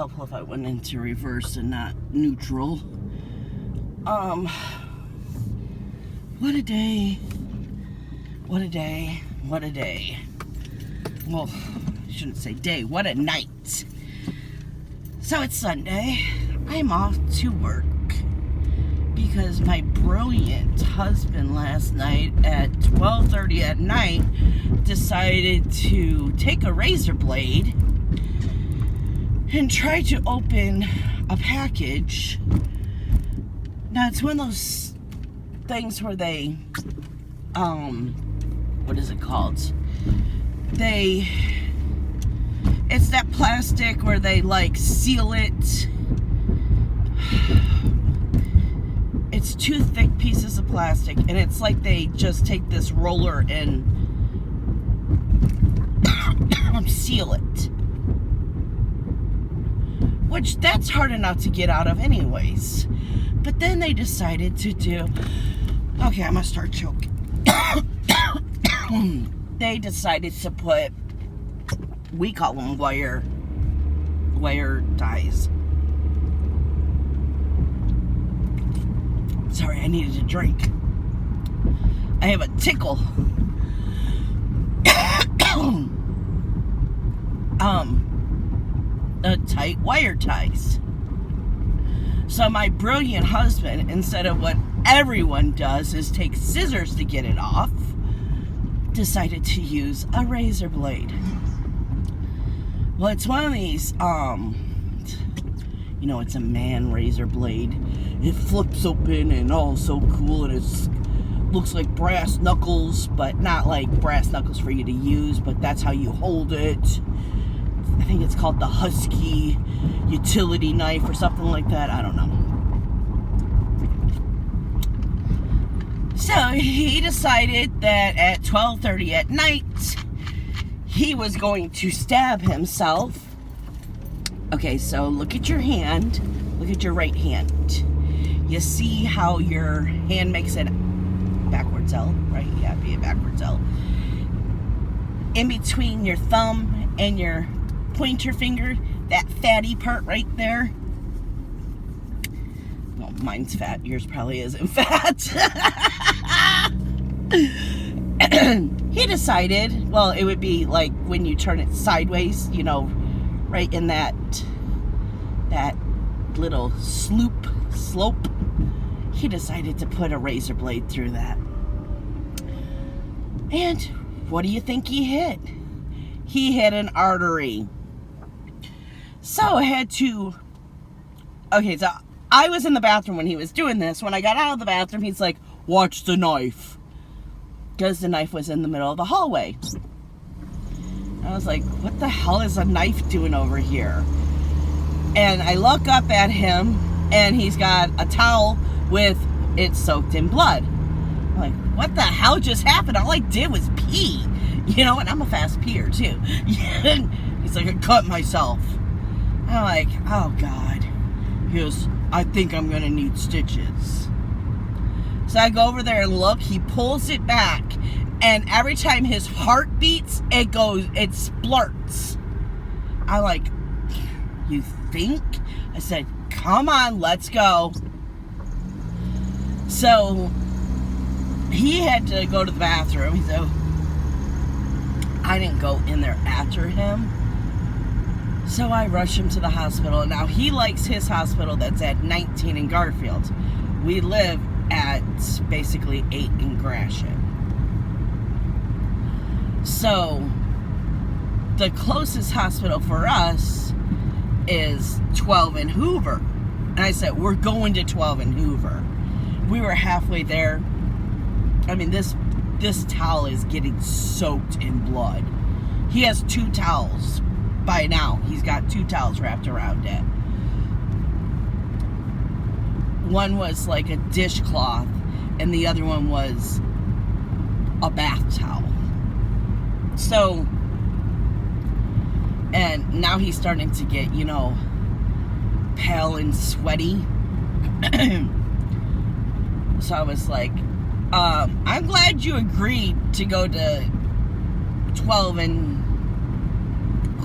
helpful if I went into reverse and not neutral. What a day. What a day. What a day. Well, I shouldn't say day. What a night. So it's Sunday. I'm off to work because my brilliant husband last night at 12:30 at night decided to take a razor blade and try to open a package. Now it's one of those things where they, what is it called? It's that plastic where they like seal it. It's two thick pieces of plastic, and it's like they just take this roller and seal it. Which, that's hard enough to get out of anyways. But then they decided to do... Okay, I'm gonna start choking. They decided to put... We call them wire ties. Sorry, I needed a drink. I have a tickle. Tight wire ties. So my brilliant husband, instead of what everyone does is take scissors to get it off, decided to use a razor blade. Well, it's one of these, it's a man razor blade. It flips open and all so cool, and it looks like brass knuckles, but not like brass knuckles for you to use, but that's how you hold it. I think it's called the Husky utility knife or something like that. I don't know. So he decided that at 12:30 at night, he was going to stab himself. Okay, so look at your hand. Look at your right hand. You see how your hand makes it backwards L, right? Yeah, be a backwards L. In between your thumb and your pointer finger, that fatty part right there. Well, mine's fat. Yours probably isn't fat. He decided, well, it would be like when you turn it sideways, right in that little slope. He decided to put a razor blade through that. And what do you think he hit? He hit an artery. So I had to... Okay, so I was in the bathroom when he was doing this. When I got out of the bathroom, he's like, watch the knife. Because the knife was in the middle of the hallway. I was like, what the hell is a knife doing over here? And I look up at him, and he's got a towel with it soaked in blood. I'm like, what the hell just happened? All I did was pee. And I'm a fast peer, too. He's like, I cut myself. I'm like, oh, God. He goes, I think I'm going to need stitches. So I go over there and look. He pulls it back. And every time his heart beats, it splurts. I'm like, you think? I said, come on, let's go. So he had to go to the bathroom. So I didn't go in there after him. So I rushed him to the hospital. Now he likes his hospital that's at 19 in Garfield. We live at basically 8 in Gratiot. So the closest hospital for us is 12 in Hoover. And I said, we're going to 12 in Hoover. We were halfway there. I mean, this towel is getting soaked in blood. He has 2 towels by now. He's got 2 towels wrapped around it. One was like a dishcloth, and the other one was a bath towel. So, and now he's starting to get, pale and sweaty. So I was like, I'm glad you agreed to go to 12 in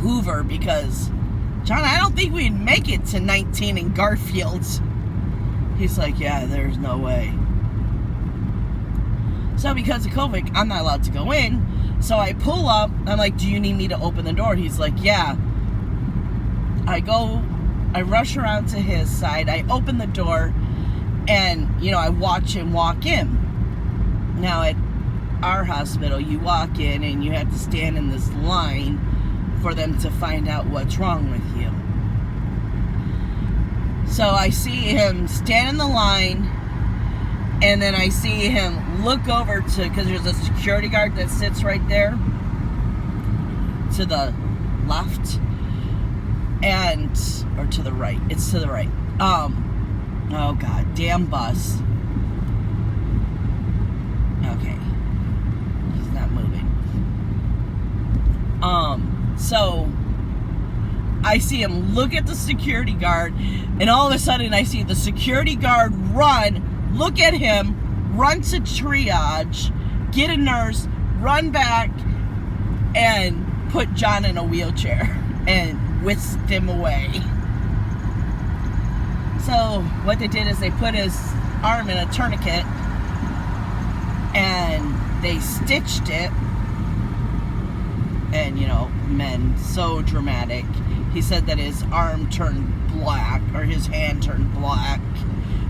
Hoover, because John, I don't think we'd make it to 19 in Garfield. He's like, yeah, there's no way. So because of COVID, I'm not allowed to go in. So I pull up. I'm like, do you need me to open the door? He's like, yeah. I rush around to his side. I open the door. And, I watch him walk in. Now, at our hospital, you walk in and you have to stand in this line for them to find out what's wrong with you. So I see him stand in the line, and then I see him look over to, because there's a security guard that sits right there to the left, or to the right. It's to the right. Oh God, damn bus. Okay. He's not moving. So I see him look at the security guard, and all of a sudden I see the security guard run, look at him, run to triage, get a nurse, run back, and put John in a wheelchair and whisked him away. So what they did is they put his arm in a tourniquet and they stitched it. And, men, so dramatic. He said that his arm turned black, or his hand turned black.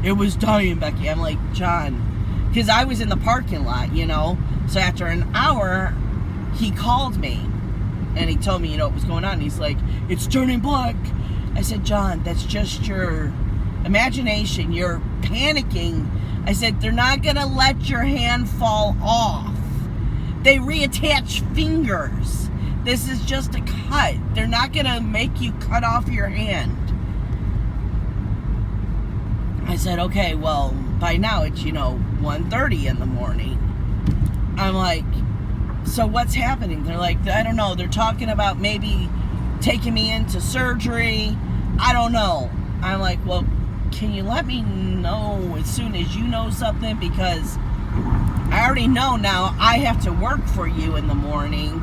It was dying, Becky. I'm like, John, because I was in the parking lot, So after an hour, he called me and he told me, what was going on. He's like, it's turning black. I said, John, that's just your imagination. You're panicking. I said, they're not going to let your hand fall off. They reattach fingers. This is just a cut. They're not going to make you cut off your hand. I said, okay, well, by now it's, 1:30 in the morning. I'm like, so what's happening? They're like, I don't know. They're talking about maybe taking me into surgery. I don't know. I'm like, well, can you let me know as soon as you know something? Because I already know now I have to work for you in the morning,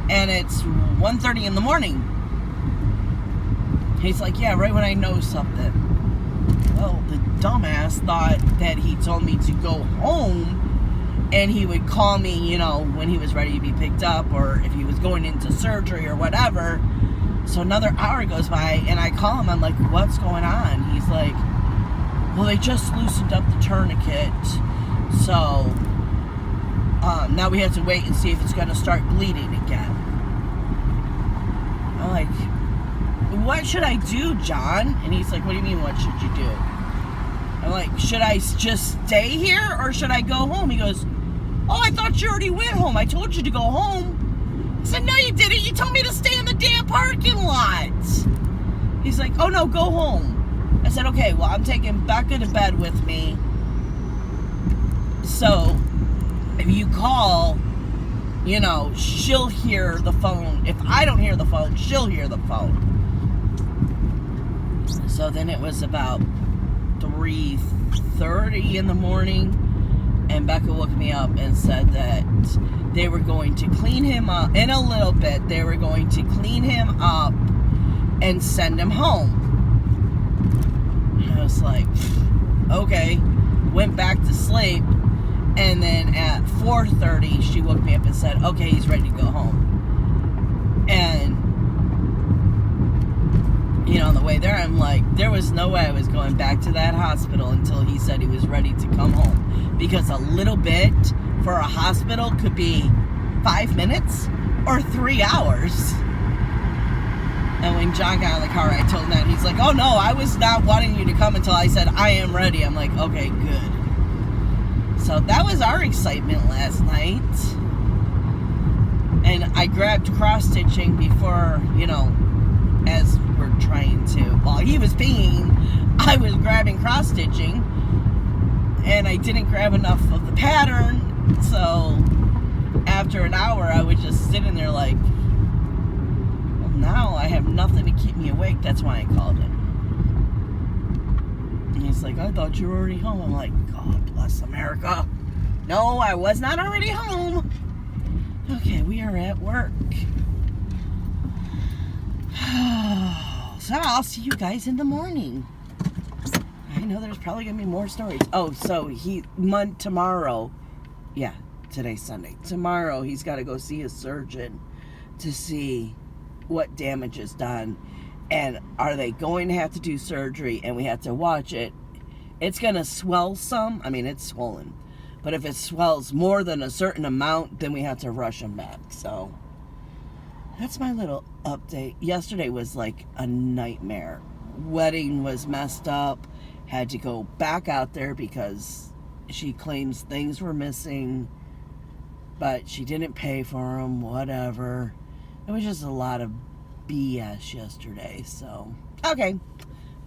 and it's 1:30 in the morning. He's like, yeah, right when I know something. Well, the dumbass thought that he told me to go home, and he would call me, when he was ready to be picked up, or if he was going into surgery or whatever. So another hour goes by, and I call him. I'm like, what's going on? He's like, well, they just loosened up the tourniquet, so now we have to wait and see if it's going to start bleeding again. I'm like, what should I do, John? And he's like, what do you mean, what should you do? I'm like, should I just stay here or should I go home? He goes, oh, I thought you already went home. I told you to go home. I said, no, you didn't. You told me to stay in the damn parking lot. He's like, oh, no, go home. I said, okay, well, I'm taking Becca to bed with me. So if you call, she'll hear the phone. If I don't hear the phone, she'll hear the phone. So then it was about 3:30 in the morning, and Becca woke me up and said that they were going to clean him up in a little bit. They were going to clean him up and send him home. And I was like, okay. Went back to sleep. And then at 4:30, she woke me up and said, okay, he's ready to go home. And, on the way there, I'm like, there was no way I was going back to that hospital until he said he was ready to come home. Because a little bit for a hospital could be 5 minutes or 3 hours. And when John got in the car, I told him that. He's like, oh, no, I was not wanting you to come until I said, I am ready. I'm like, okay, good. So that was our excitement last night. And I grabbed cross-stitching before, as we're trying to. While he was peeing, I was grabbing cross-stitching. And I didn't grab enough of the pattern. So after an hour, I was just sitting there like, well, now I have nothing to keep me awake. That's why I called him. And he's like, I thought you were already home. I'm like, God bless America. No, I was not already home. Okay, we are at work. So I'll see you guys in the morning. I know there's probably going to be more stories. Oh, so tomorrow, yeah, today's Sunday. Tomorrow he's got to go see a surgeon to see what damage is done. And are they going to have to do surgery, and we have to watch it. It's going to swell some. I mean, it's swollen. But if it swells more than a certain amount, then we have to rush him back. So that's my little update. Yesterday was like a nightmare. Wedding was messed up. Had to go back out there because she claims things were missing. But she didn't pay for them. Whatever. It was just a lot of BS yesterday. So, okay.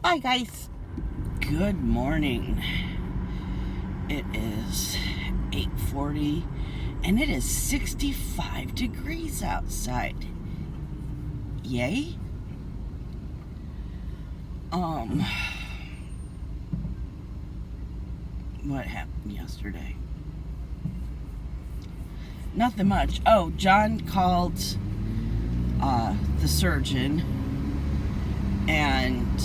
Bye, guys. Good morning. It is 8:40 and it is 65 degrees outside. Yay. What happened yesterday? Nothing much. Oh, John called the surgeon, and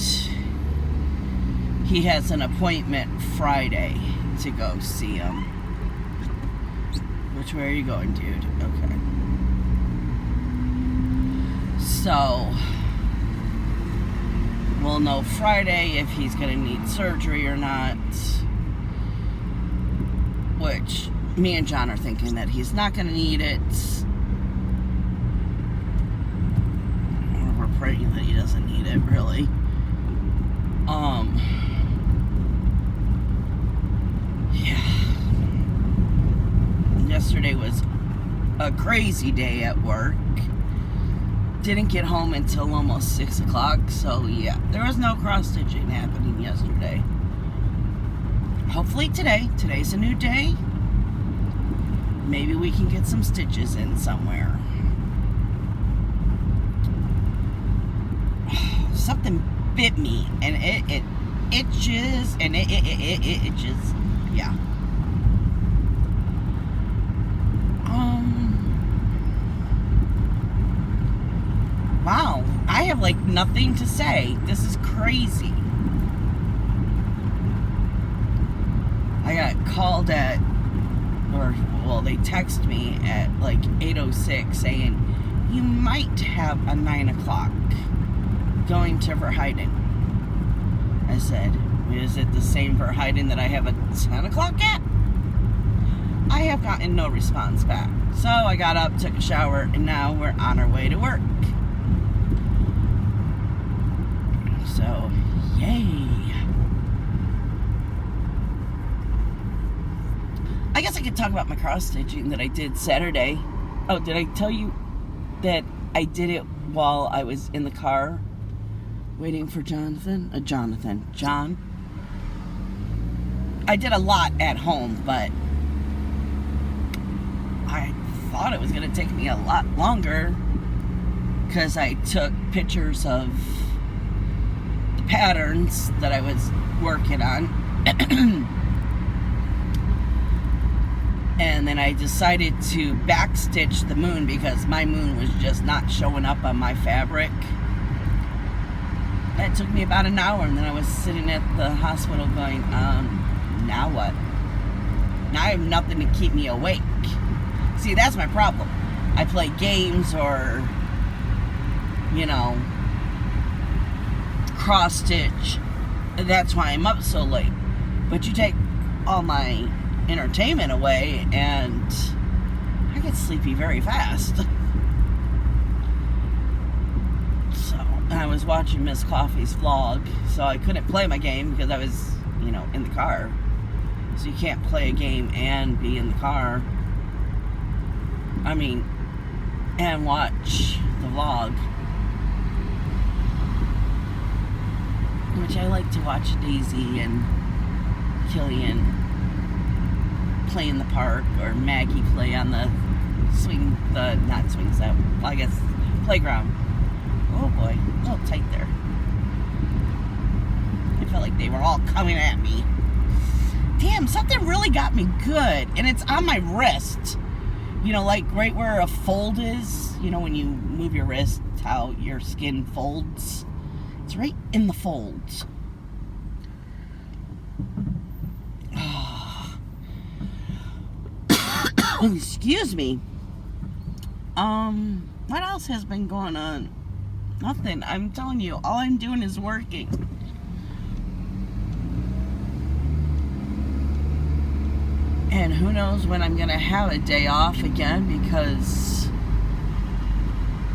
he has an appointment Friday to go see him. Which way are you going, dude? Okay. So we'll know Friday if he's going to need surgery or not. Which me and John are thinking that he's not going to need it. Or we're praying that he doesn't need it, really. Yeah. Yesterday was a crazy day at work. Didn't get home until almost 6 o'clock, so yeah, there was no cross-stitching happening yesterday. Hopefully today's a new day. Maybe we can get some stitches in somewhere. Something bit me, and it itches, and it itches. Yeah. Wow, I have like nothing to say. This is crazy. I got called they text me at like 8:06 saying, you might have a 9 o'clock going to Verheiden. I said, is it the same Verheiden that I have a 10 o'clock at? I have gotten no response back. So I got up, took a shower, and now we're on our way to work. So, yay. I guess I could talk about my cross-stitching that I did Saturday. Oh, did I tell you that I did it while I was in the car waiting for John. I did a lot at home, but I thought it was going to take me a lot longer because I took pictures of the patterns that I was working on. And then I decided to backstitch the moon because my moon was just not showing up on my fabric. That took me about an hour, and then I was sitting at the hospital going, now what? Now I have nothing to keep me awake. See, that's my problem. I play games or, cross-stitch. That's why I'm up so late. But you take all my entertainment away, and I get sleepy very fast. So, I was watching Miss Coffee's vlog, so I couldn't play my game because I was, in the car. So you can't play a game and be in the car. And watch the vlog. Which I like to watch Daisy and Killian play in the park, or Maggie play on the playground. Oh boy, a little tight there. I felt like they were all coming at me. Damn, something really got me good, and it's on my wrist. Like right where a fold is, when you move your wrist, how your skin folds. It's right in the folds. Excuse me. What else has been going on? Nothing. I'm telling you, all I'm doing is working. And who knows when I'm gonna have a day off again, because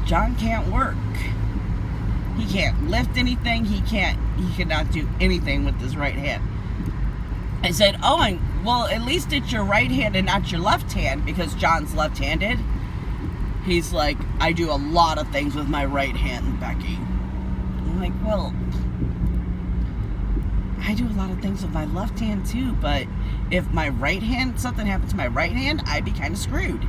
John can't work. He can't lift anything. He cannot do anything with his right hand. I said, oh, well, at least it's your right hand and not your left hand, because John's left-handed. He's like, I do a lot of things with my right hand, Becky. I'm like, well, I do a lot of things with my left hand too, but if my right hand, something happened to my right hand, I'd be kind of screwed.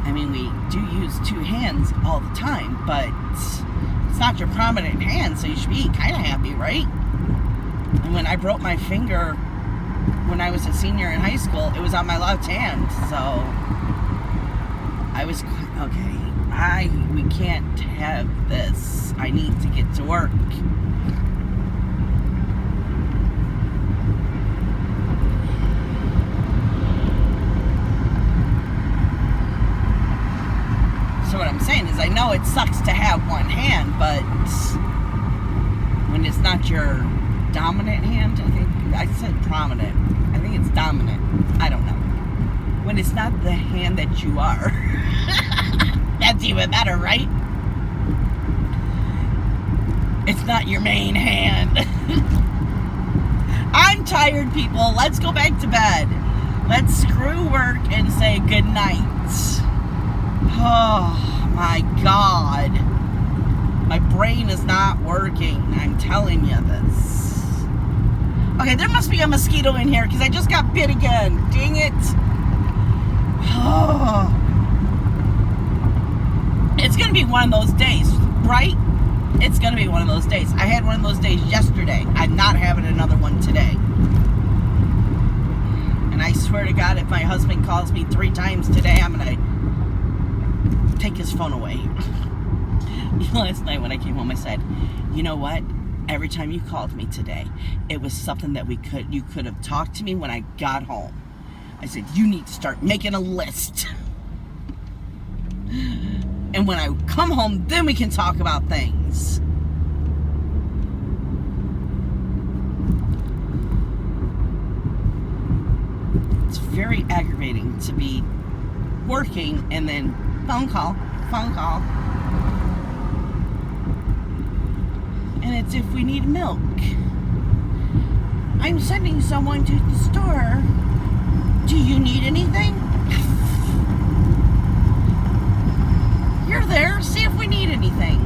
I mean, we do use two hands all the time, but it's not your prominent hand, so you should be kind of happy, right? And when I broke my finger when I was a senior in high school, it was on my left hand, so I was, okay, we can't have this. I need to get to work. So what I'm saying is, I know it sucks to have one hand, but when it's not your dominant hand, I said prominent. I think it's dominant. I don't know. When it's not the hand that you are. That's even better, right? It's not your main hand. I'm tired, people. Let's go back to bed. Let's screw work and say good night. Oh, my God. My brain is not working. I'm telling you this. Okay, there must be a mosquito in here because I just got bit again. Dang it. Oh. It's going to be one of those days, right? It's going to be one of those days. I had one of those days yesterday. I'm not having another one today. And I swear to God, if my husband calls me 3 times today, I'm going to take his phone away. Last night when I came home, I said, you know what? Every time you called me today, it was something that you could have talked to me when I got home. I said, you need to start making a list. And when I come home, then we can talk about things. It's very aggravating to be working and then phone call. And it's if we need milk. I'm sending someone to the store. Do you need anything? You're there. See if we need anything.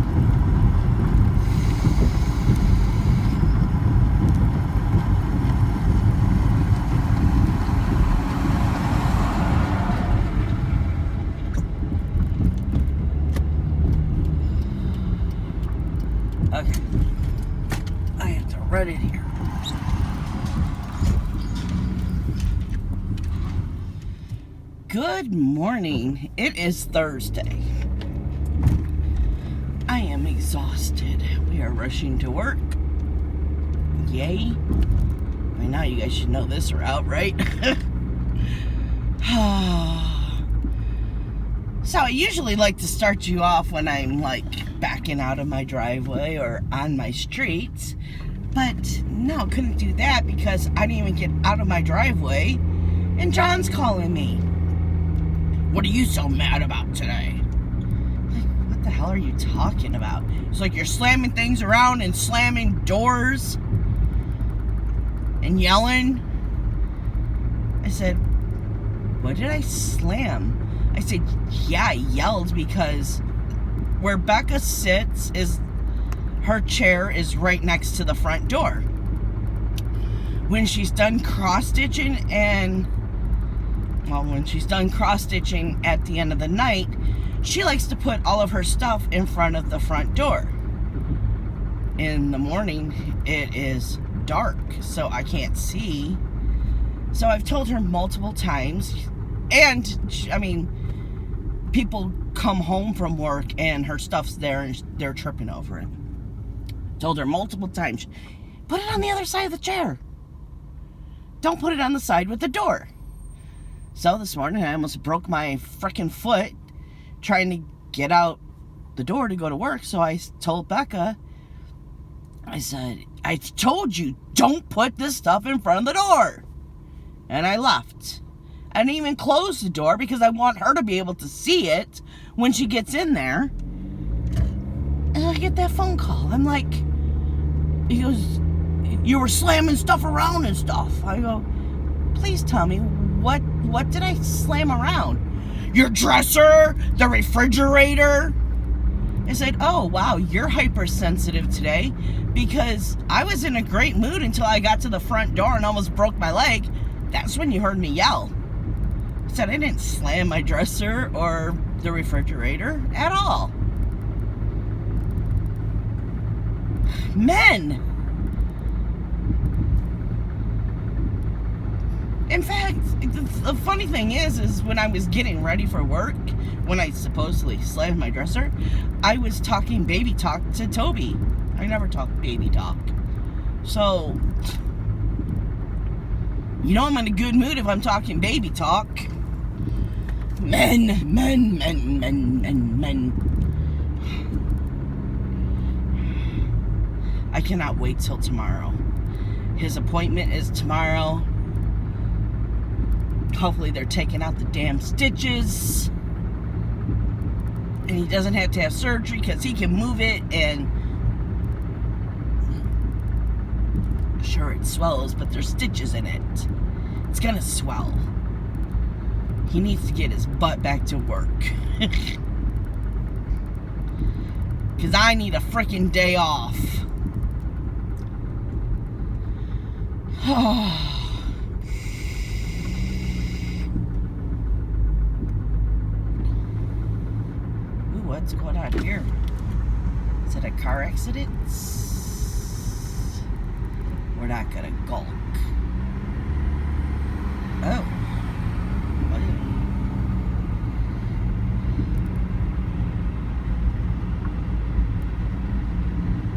Okay. I have to run in here. Good morning. It is Thursday. I am exhausted. We are rushing to work. Yay. By now you guys should know this route, right? So I usually like to start you off when I'm like backing out of my driveway or on my streets. But no, couldn't do that because I didn't even get out of my driveway and John's calling me. What are you so mad about today? Like, what the hell are you talking about? It's like you're slamming things around and slamming doors and yelling. I said, what did I slam? I said, yeah, I yelled because where Becca sits her chair is right next to the front door. When she's done cross-stitching when she's done cross-stitching at the end of the night, she likes to put all of her stuff in front of the front door. In the morning, it is dark, so I can't see. So I've told her multiple times, and, people come home from work and her stuff's there and they're tripping over it. Told her multiple times, put it on the other side of the chair. Don't put it on the side with the door. So this morning I almost broke my freaking foot trying to get out the door to go to work. So I told Becca, I said, I told you, don't put this stuff in front of the door. And I left. I didn't even close the door because I want her to be able to see it when she gets in there. And I get that phone call. I'm like, he goes, you were slamming stuff around and stuff. I go, please tell me, what did I slam around? Your dresser, the refrigerator. I said, oh, wow, you're hypersensitive today, because I was in a great mood until I got to the front door and almost broke my leg. That's when you heard me yell. I said, I didn't slam my dresser or the refrigerator at all. Men. In fact, the funny thing is when I was getting ready for work, when I supposedly slammed my dresser, I was talking baby talk to Toby. I never talk baby talk. So, you know I'm in a good mood if I'm talking baby talk. Men. I cannot wait till tomorrow. His appointment is tomorrow. Hopefully they're taking out the damn stitches. And he doesn't have to have surgery because he can move it, and sure it swells, but there's stitches in it. It's gonna swell. He needs to get his butt back to work. Because I need a freaking day off. What's going on here? Is it a car accident? We're not gonna gulk. Oh.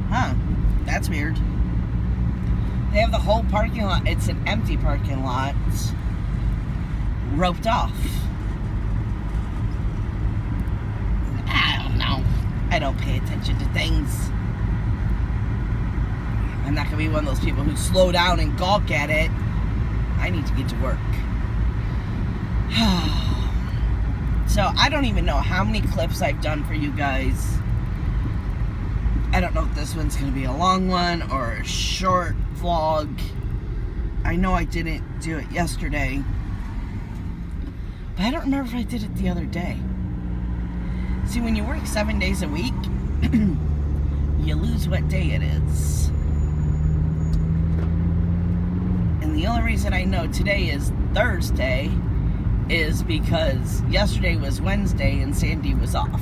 Huh. That's weird. They have the whole parking lot. It's an empty parking lot. Roped off. I don't pay attention to things. I'm not going to be one of those people who slow down and gawk at it. I need to get to work. So, I don't even know how many clips I've done for you guys. I don't know if this one's going to be a long one or a short vlog. I know I didn't do it yesterday. But I don't remember if I did it the other day. See, when you work 7 days a week, you lose what day it is. And the only reason I know today is Thursday is because yesterday was Wednesday and Sandy was off.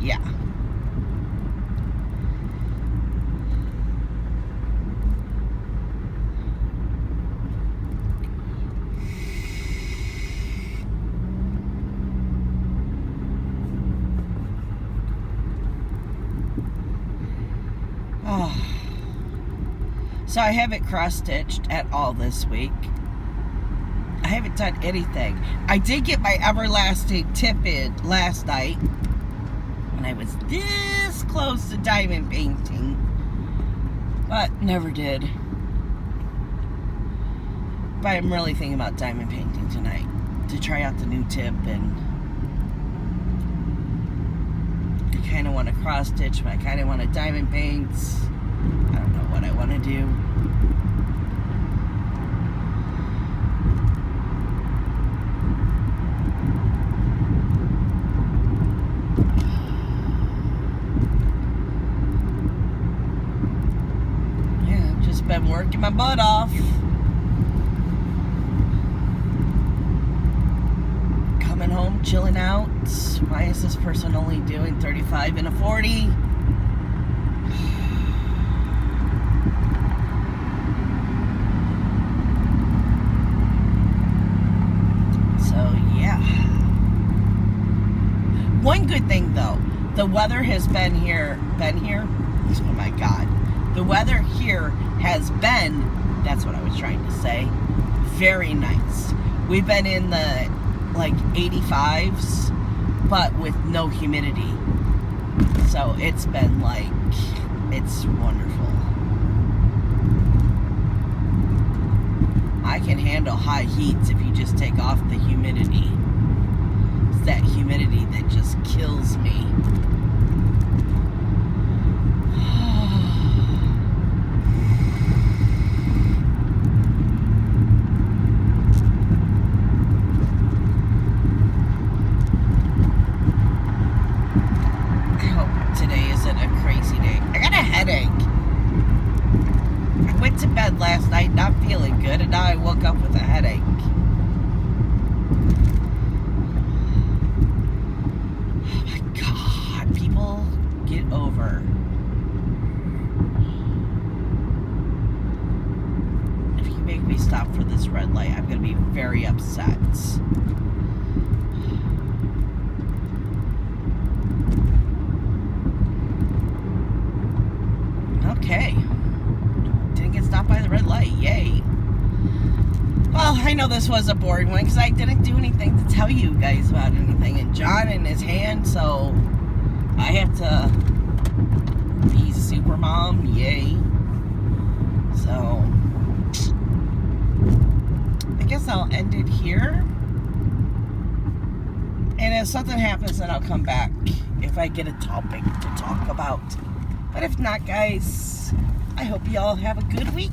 Yeah. So I haven't cross-stitched at all this week. I haven't done anything. I did get my everlasting tip in last night when I was this close to diamond painting, but never did. But I'm really thinking about diamond painting tonight to try out the new tip, and I kind of want to cross-stitch, but I kind of want to diamond paint. I don't know what I want to do. Yeah, I've just been working my butt off. Coming home, chilling out. Why is this person only doing 35 and a 40? So, yeah. weather has been here, oh my God. The weather here has been, that's what I was trying to say, very nice. We've been in the, like, 85s, but with no humidity. So it's been, like, it's wonderful. I can handle high heats if you just take off the humidity. It's that humidity that just kills me. I hope today isn't a crazy day. I got a headache. I went to bed last night not feeling good, and now I woke up with a headache. Oh my God, people, get over. If you make me stop for this red light, I'm going to be very upset. Okay. Didn't get stopped by the red light. Yay. Well, I know this was a boring one because I didn't do anything to tell you guys about anything. And John in his hand, so I have to be super mom. Yay. So I guess I'll end it here. And if something happens, then I'll come back if I get a topic to talk about. But if not, guys, I hope you all have a good week.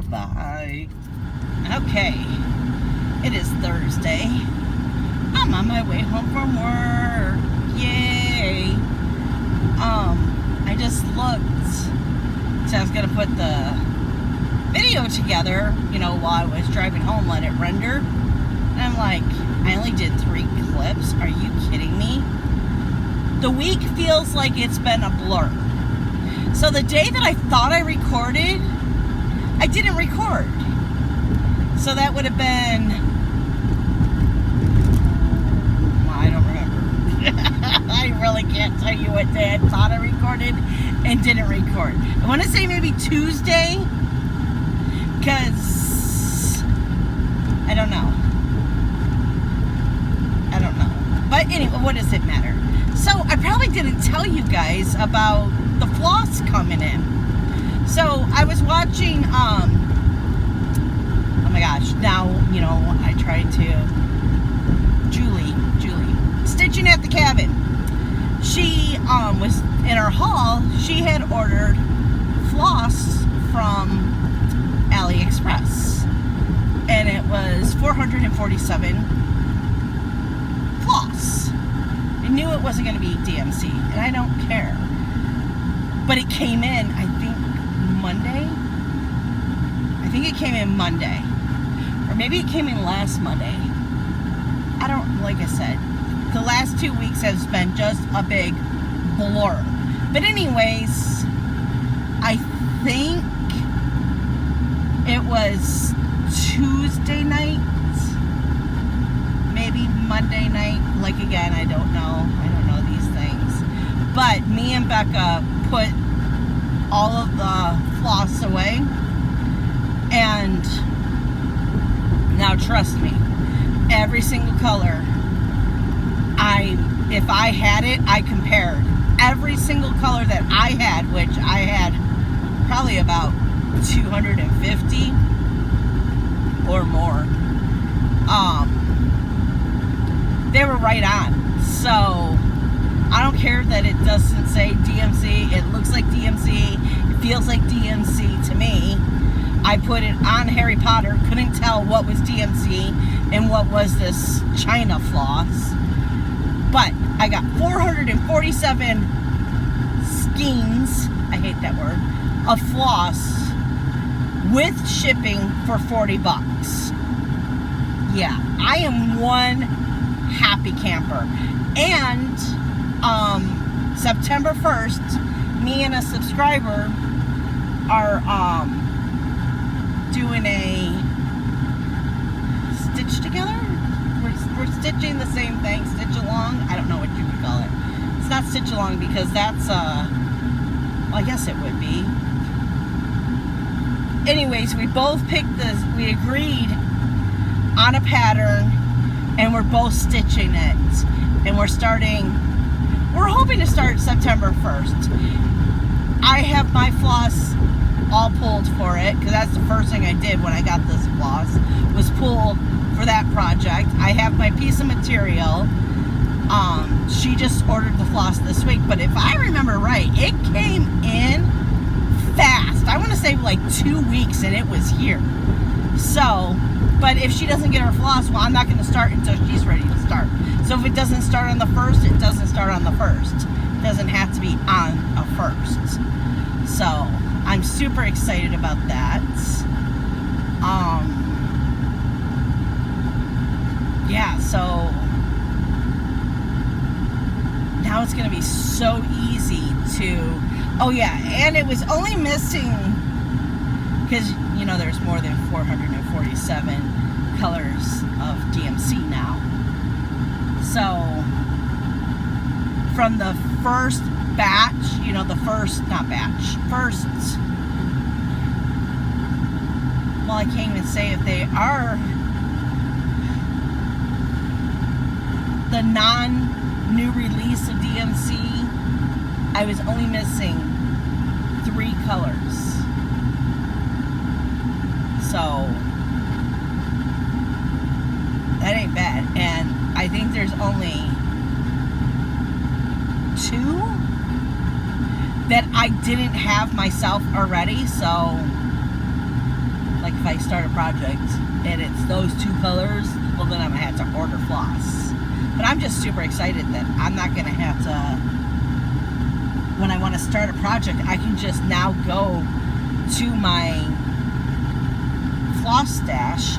Bye. Okay, it is Thursday. I'm on my way home from work. Yay. I just looked. So I was gonna put the video together, you know, while I was driving home, let it render. And I'm like, I only did 3 clips. Are you kidding me? The week feels like it's been a blur. So the day that I thought I recorded, I didn't record. So that would have been, I don't remember. I really can't tell you what day I thought I recorded and didn't record. I want to say maybe Tuesday, because I don't know. But anyway, what does it matter? So I probably didn't tell you guys about the floss coming in. So I was watching, oh my gosh, now, you know, I tried to, Julie, Stitching at the Cabin. She was in her haul, she had ordered floss from AliExpress. And it was $447 floss. I knew it wasn't going to be DMC, and I don't care. But it came in, I think, Monday? I think it came in Monday. Or maybe it came in last Monday. I don't, like I said, the last 2 weeks has been just a big blur. But anyways, I think it was Tuesday night, maybe Monday night. Like, again, I don't know these things. But me and Becca put all of the floss away, and now trust me, every single color, if I had it, I compared every single color that I had, which I had probably about 250 or more. They were right on. So I don't care that it doesn't say DMC. It looks like DMC. It feels like DMC to me. I put it on Harry Potter. Couldn't tell what was DMC and what was this China floss. But I got 447 skeins, I hate that word, of floss with shipping for $40. Yeah, I am one happy camper. And September 1st, me and a subscriber are doing a stitch together. We're stitching the same thing, stitch along. I don't know what you would call it. it's not stitch along because that's, well, I guess it would be. Anyways, we both picked this, we agreed on a pattern, and we're both stitching it. And we're hoping to start September 1st. I have my floss all pulled for it, because that's the first thing I did when I got this floss, was pull for that project. I have my piece of material. She just ordered the floss this week, but if I remember right, it came in fast. I want to say like 2 weeks and it was here. So, but if she doesn't get her floss, well, I'm not going to start until she's ready to start. So if it doesn't start on the 1st, it doesn't start on the 1st. It doesn't have to be on a 1st. So, I'm super excited about that. Yeah, so now it's going to be so easy to, oh yeah, and it was only missing, because, you know, there's more than 447 colors of DMC now. So, from the first batch, you know, well, I can't even say if they are the non-new release of DMC, I was only missing 3 colors. So, that ain't bad. And I think there's only 2 that I didn't have myself already. So, like if I start a project and it's those 2 colors, well then I'm going to have to order floss. But I'm just super excited that I'm not going to have to, when I want to start a project, I can just now go to my floss stash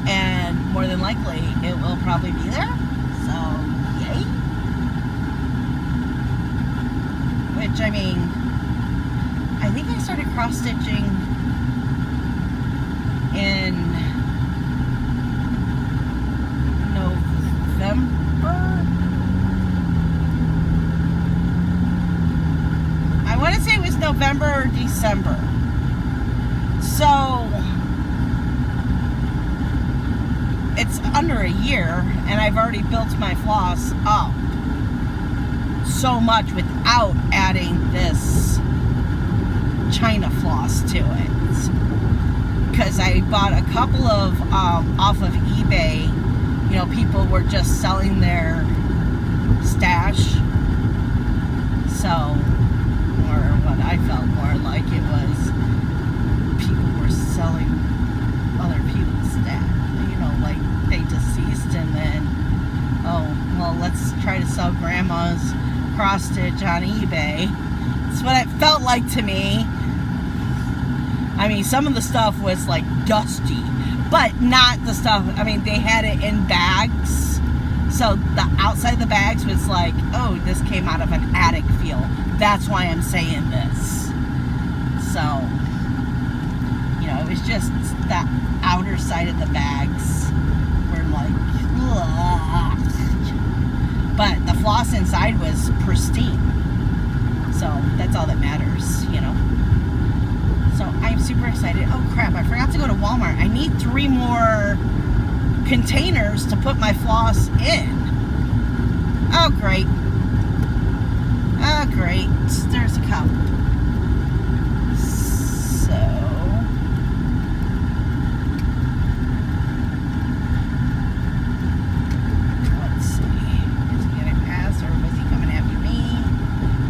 and more than likely it will probably be there. So, yay. Which, I mean, I think I started cross-stitching in November. I want to say it was November or December. So, it's under a year, and I've already built my floss up so much without adding this China floss to it. Because I bought a couple of, off of eBay, you know, people were just selling their stash. So, or what I felt more like it was, people were selling other people's stash. You know, like they deceased and then, oh, well, let's try to sell grandma's cross stitch on eBay. That's what it felt like to me. I mean, some of the stuff was like dusty, but not the stuff, I mean, they had it in bags. So the outside of the bags was like, oh, this came out of an attic feel. That's why I'm saying this. So, you know, it was just the outer side of the bags were like, ugh. But the floss inside was pristine. So that's all that matters, you know. So I'm super excited. Oh crap, I forgot to go to Walmart. I need 3 more containers to put my floss in. Oh great. Oh great. There's a cup. So, let's see. Is he gonna pass or was he coming after me?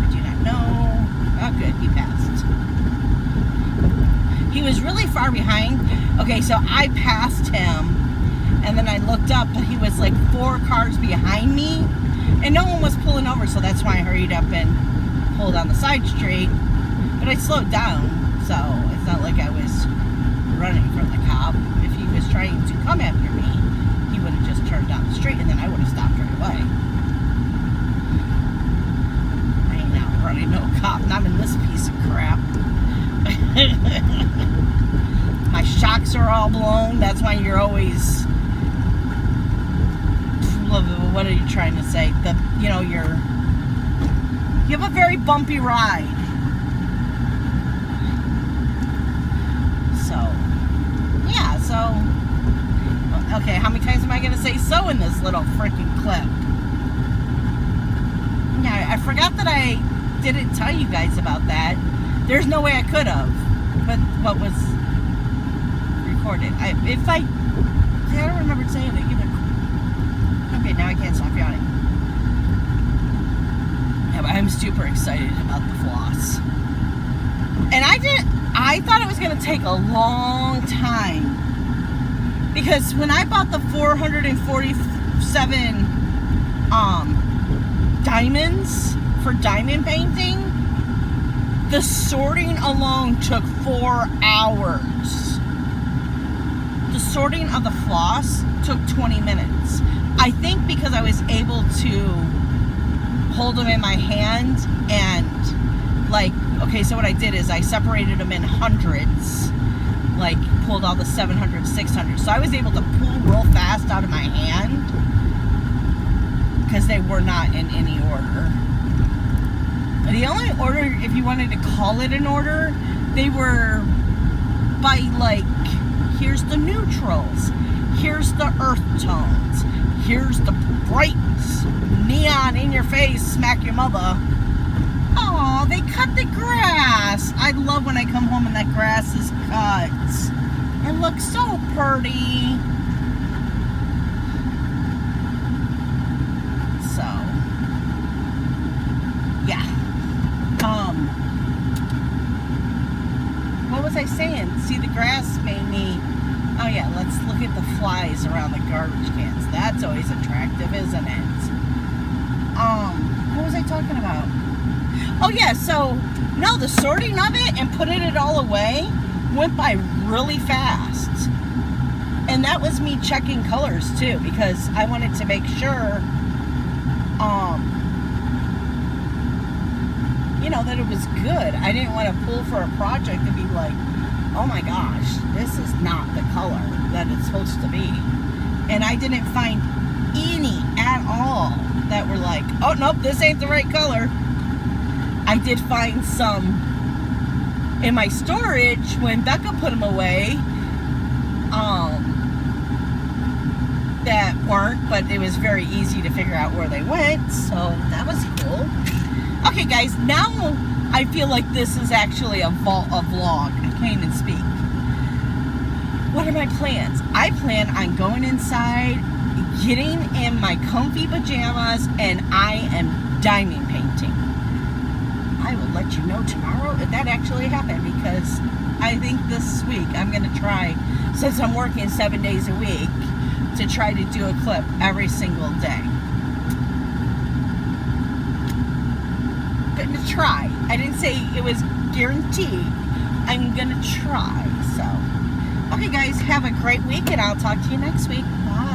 I do not know. Oh good, he passed. He was really far behind. Okay, so I passed him, and then I looked up, but he was like 4 cars behind me, and no one was pulling over, so that's why I hurried up and pulled on the side street. But I slowed down, so it's not like I was running from the cop. If he was trying to come after me, he would have just turned down the street, and then I would have stopped right away. I ain't now running no cop, not in this piece of crap. My shocks are all blown. That's why you're always, what are you trying to say? You know, your You have a very bumpy ride. So, yeah, so, okay, how many times am I going to say so in this little freaking clip? Yeah, I forgot that I didn't tell you guys about that. There's no way I could have, but what was recorded. I don't remember saying it either. Okay, now I can't stop yawning. Yeah, but I'm super excited about the floss. And I thought it was going to take a long time. Because when I bought the 447 diamonds for diamond painting, the sorting alone took 4 hours. The sorting of the floss took 20 minutes. I think because I was able to hold them in my hand and like, okay, so what I did is I separated them in hundreds, like pulled all the 700, 600. So I was able to pull real fast out of my hand because they were not in any order. The only order, if you wanted to call it an order, they were by like, here's the neutrals, here's the earth tones, here's the bright neon in your face, smack your mother. Oh, they cut the grass. I love when I come home and that grass is cut. It looks so pretty. So, yeah. What was I saying? See, the grass made me... Oh yeah, let's look at the flies around the garbage cans. That's always attractive, isn't it? What was I talking about? Oh yeah, so, no, the sorting of it and putting it all away went by really fast. And that was me checking colors too, because I wanted to make sure, you know, that it was good. I didn't want to pull for a project and be like, oh my gosh, this is not the color that it's supposed to be. And I didn't find any at all that were like, oh nope, this ain't the right color. I did find some in my storage when Becca put them away that weren't, but it was very easy to figure out where they went, so that was cool. Okay guys, now I feel like this is actually a vlog. I can't even speak. What are my plans? I plan on going inside, getting in my comfy pajamas, and I am diamond painting. I will let you know tomorrow if that actually happened, because I think this week I'm going to try, since I'm working 7 days a week, to try to do a clip every single day. Going to try. I didn't say it was guaranteed. I'm going to try. So, okay guys, have a great week and I'll talk to you next week. Bye.